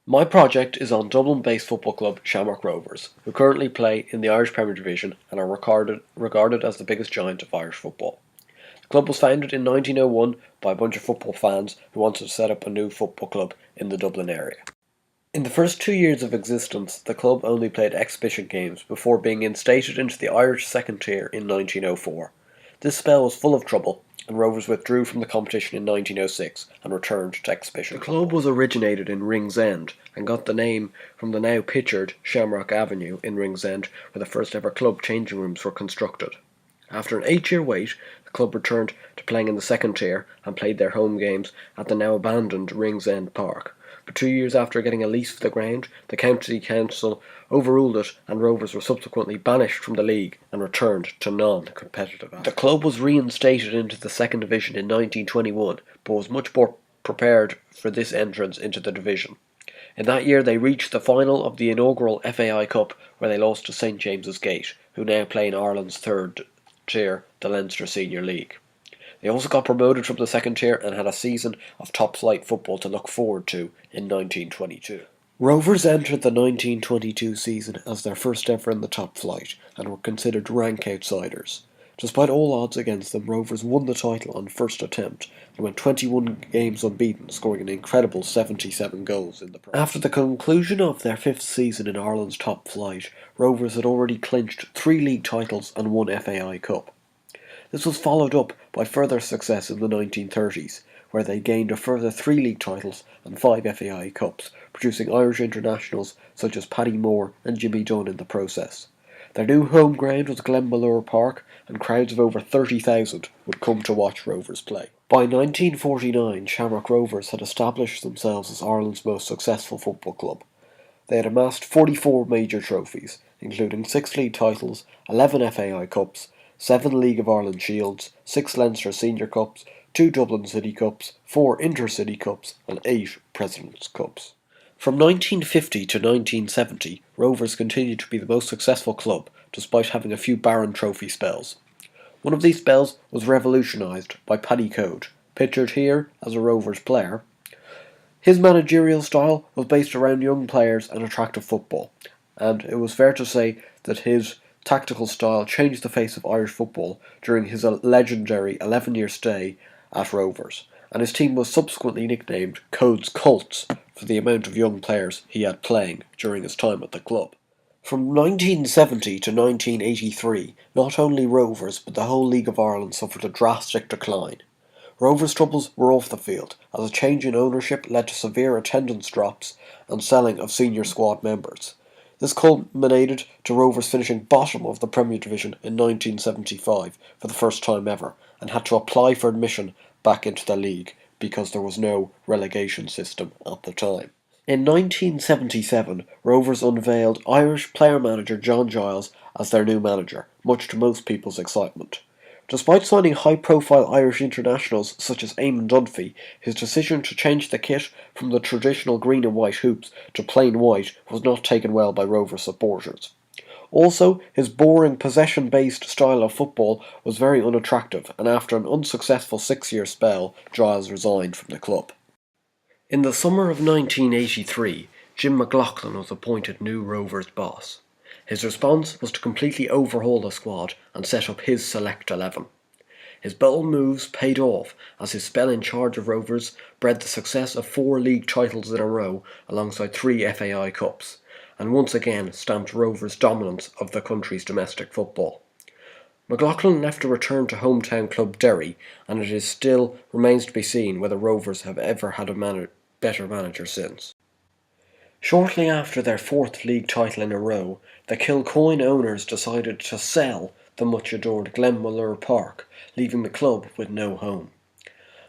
My project is on Dublin-based football club Shamrock Rovers, who currently play in the Irish Premier Division and are regarded as the biggest giant of Irish football. The club was founded in 1901 by a bunch of football fans who wanted to set up a new football club in the Dublin area. In the first 2 years of existence, the club only played exhibition games before being instated into the Irish second tier in 1904. This spell was full of trouble, and Rovers withdrew from the competition in 1906 and returned to exhibition. The club was originated in Ringsend and got the name from the now pictured Shamrock Avenue in Ringsend, where the first ever club changing rooms were constructed. After an 8-year wait, the club returned to playing in the second tier and played their home games at the now abandoned Ringsend Park. But 2 years after getting a lease for the ground, the county council overruled it and Rovers were subsequently banished from the league and returned to non-competitive. The club was reinstated into the second division in 1921, but was much more prepared for this entrance into the division. In that year they reached the final of the inaugural FAI Cup, where they lost to St James's Gate, who now play in Ireland's third tier, the Leinster Senior League. They also got promoted from the second tier and had a season of top-flight football to look forward to in 1922. Rovers entered the 1922 season as their first ever in the top flight and were considered rank outsiders. Despite all odds against them, Rovers won the title on first attempt and went 21 games unbeaten, scoring an incredible 77 goals in the process. After the conclusion of their fifth season in Ireland's top flight, Rovers had already clinched 3 league titles and 1 FAI Cup. This was followed up by further success in the 1930s, where they gained a further 3 league titles and 5 FAI Cups, producing Irish internationals such as Paddy Moore and Jimmy Dunne in the process. Their new home ground was Glenmalure Park, and crowds of over 30,000 would come to watch Rovers play. By 1949, Shamrock Rovers had established themselves as Ireland's most successful football club. They had amassed 44 major trophies, including 6 league titles, 11 FAI Cups, 7 League of Ireland Shields, 6 Leinster Senior Cups, 2 Dublin City Cups, 4 Intercity Cups and 8 President's Cups. From 1950 to 1970, Rovers continued to be the most successful club, despite having a few barren trophy spells. One of these spells was revolutionised by Paddy Code, pictured here as a Rovers player. His managerial style was based around young players and attractive football, and it was fair to say that his tactical style changed the face of Irish football during his legendary 11-year stay at Rovers, and his team was subsequently nicknamed Code's Colts for the amount of young players he had playing during his time at the club. From 1970 to 1983, not only Rovers but the whole League of Ireland suffered a drastic decline. Rovers' troubles were off the field, as a change in ownership led to severe attendance drops and selling of senior squad members. This culminated to Rovers finishing bottom of the Premier Division in 1975 for the first time ever, and had to apply for admission back into the league because there was no relegation system at the time. In 1977, Rovers unveiled Irish player manager John Giles as their new manager, much to most people's excitement. Despite signing high-profile Irish internationals such as Eamon Dunphy, his decision to change the kit from the traditional green and white hoops to plain white was not taken well by Rovers supporters. Also, his boring possession-based style of football was very unattractive, and after an unsuccessful 6-year spell, Giles resigned from the club. In the summer of 1983, Jim McLaughlin was appointed new Rovers boss. His response was to completely overhaul the squad and set up his select 11. His bold moves paid off, as his spell in charge of Rovers bred the success of 4 league titles in a row alongside 3 FAI Cups, and once again stamped Rovers' dominance of the country's domestic football. McLaughlin left to return to hometown club Derry, and it is still remains to be seen whether Rovers have ever had a better manager since. Shortly after their 4th league title in a row, the Kilcoyne owners decided to sell the much-adored Glenmalure Park, leaving the club with no home.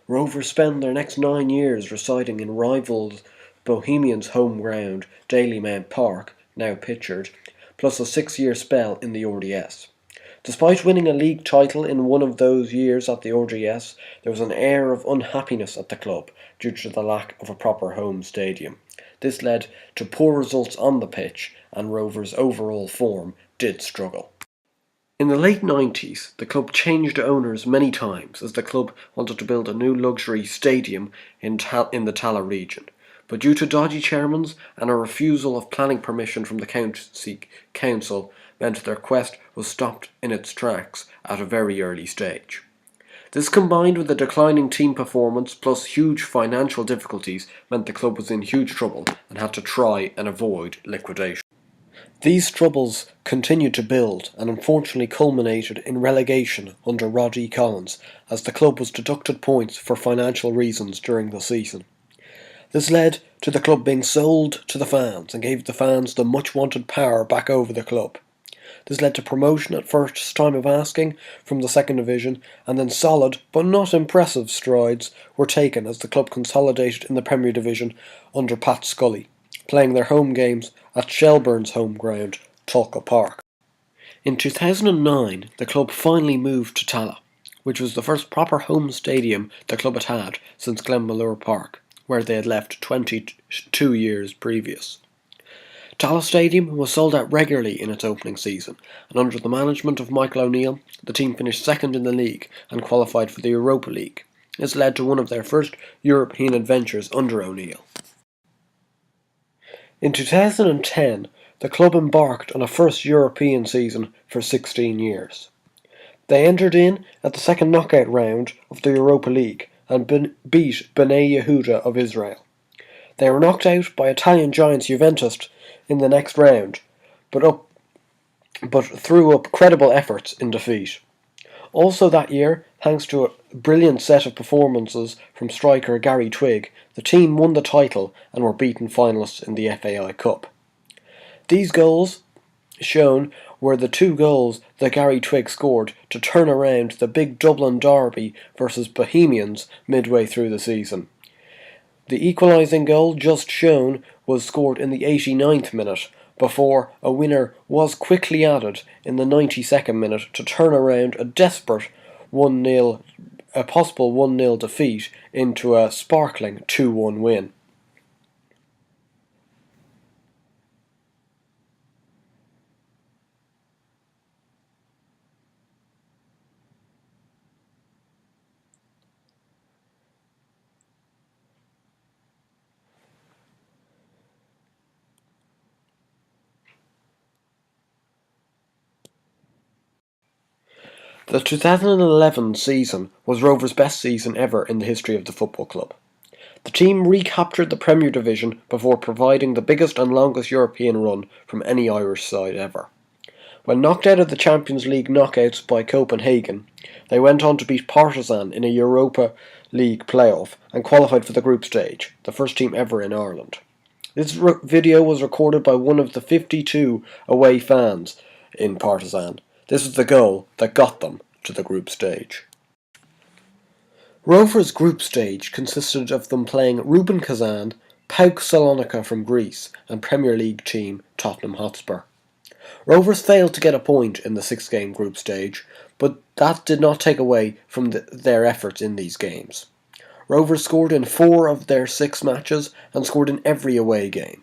Rovers spent their next 9 years residing in rivals Bohemians' home ground, Dalymount Park, now pictured, plus a 6-year spell in the RDS. Despite winning a league title in one of those years at the RDS, there was an air of unhappiness at the club due to the lack of a proper home stadium. This led to poor results on the pitch, and Rovers' overall form did struggle. In the late 90s, the club changed owners many times as the club wanted to build a new luxury stadium in the Tallaght region, but due to dodgy chairmans and a refusal of planning permission from the county council meant their quest was stopped in its tracks at a very early stage. This combined with the declining team performance plus huge financial difficulties meant the club was in huge trouble and had to try and avoid liquidation. These troubles continued to build and unfortunately culminated in relegation under Rod E. Collins as the club was deducted points for financial reasons during the season. This led to the club being sold to the fans and gave the fans the much wanted power back over the club. This led to promotion at first time of asking from the second division, and then solid but not impressive strides were taken as the club consolidated in the Premier Division under Pat Scully, playing their home games at Shelbourne's home ground, Tulka Park. In 2009, the club finally moved to Tallaght, which was the first proper home stadium the club had had since Glenmalure Park, where they had left 22 years previous. Tallaght Stadium was sold out regularly in its opening season, and under the management of Michael O'Neill, the team finished second in the league and qualified for the Europa League. This led to one of their first European adventures under O'Neill. In 2010, the club embarked on a first European season for 16 years. They entered in at the second knockout round of the Europa League and beat Bnei Yehuda of Israel. They were knocked out by Italian giants Juventus in the next round, but threw up credible efforts in defeat. Also that year, thanks to a brilliant set of performances from striker Gary Twigg, the team won the title and were beaten finalists in the FAI Cup. These goals shown were the 2 goals that Gary Twigg scored to turn around the big Dublin derby versus Bohemians midway through the season. The equalising goal just shown was scored in the 89th minute, before a winner was quickly added in the 92nd minute to turn around a desperate possible 1-0 defeat into a sparkling 2-1 win. The 2011 season was Rovers' best season ever in the history of the football club. The team recaptured the Premier Division before providing the biggest and longest European run from any Irish side ever. When knocked out of the Champions League knockouts by Copenhagen, they went on to beat Partizan in a Europa League playoff and qualified for the group stage, the first team ever in Ireland. This video was recorded by one of the 52 away fans in Partizan. This was the goal that got them to the group stage. Rovers' group stage consisted of them playing Rubin Kazan, PAOK Salonika from Greece, and Premier League team Tottenham Hotspur. Rovers failed to get a point in the 6-game group stage, but that did not take away from their efforts in these games. Rovers scored in 4 of their 6 matches and scored in every away game.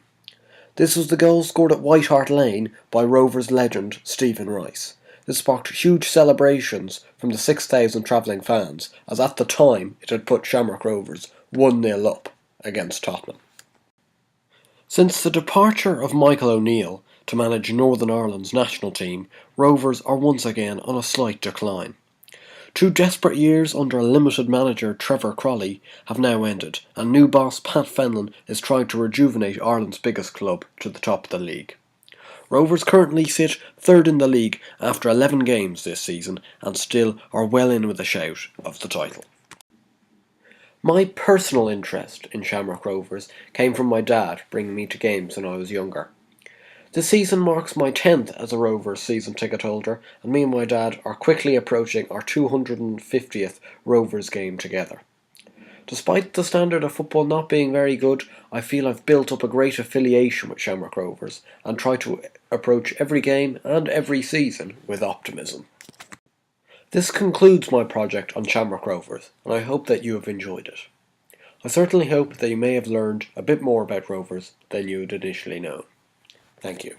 This was the goal scored at White Hart Lane by Rovers legend Stephen Rice. This sparked huge celebrations from the 6,000 travelling fans, as at the time it had put Shamrock Rovers 1-0 up against Tottenham. Since the departure of Michael O'Neill to manage Northern Ireland's national team, Rovers are once again on a slight decline. 2 desperate years under limited manager Trevor Crowley have now ended, and new boss Pat Fenlon is trying to rejuvenate Ireland's biggest club to the top of the league. Rovers currently sit 3rd in the league after 11 games this season and still are well in with a shout of the title. My personal interest in Shamrock Rovers came from my dad bringing me to games when I was younger. This season marks my 10th as a Rovers season ticket holder, and me and my dad are quickly approaching our 250th Rovers game together. Despite the standard of football not being very good, I feel I've built up a great affiliation with Shamrock Rovers and try to approach every game and every season with optimism. This concludes my project on Shamrock Rovers, and I hope that you have enjoyed it. I certainly hope that you may have learned a bit more about Rovers than you had initially known. Thank you.